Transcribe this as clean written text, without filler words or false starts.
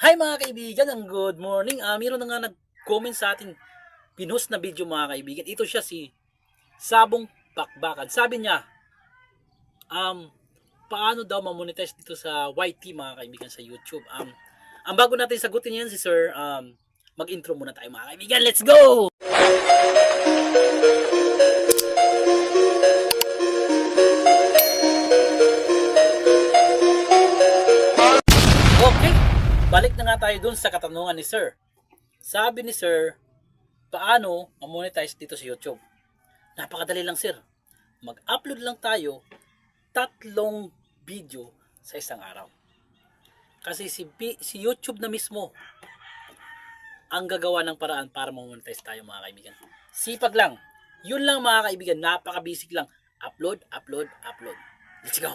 Hi mga kaibigan, ang good morning. Meron na nga nag-comment sa ating pinost na video mga kaibigan. Ito siya si Sabong Bakbakan. Sabi niya, paano daw ma-monetize dito sa YT mga kaibigan sa YouTube. Ang bago natin sagutin yan si Sir, mag-intro muna tayo mga kaibigan. Let's go! Okay, balik na nga tayo dun sa katanungan ni Sir. Sabi ni Sir, paano ma-monetize dito sa YouTube? Napakadali lang Sir. Mag-upload lang tayo 3 video sa isang araw. Kasi si YouTube na mismo ang gagawa ng paraan para ma-monetize tayo mga kaibigan. Sipag lang. Yun lang mga kaibigan, napaka-basic lang. Upload, upload, upload. Let's go!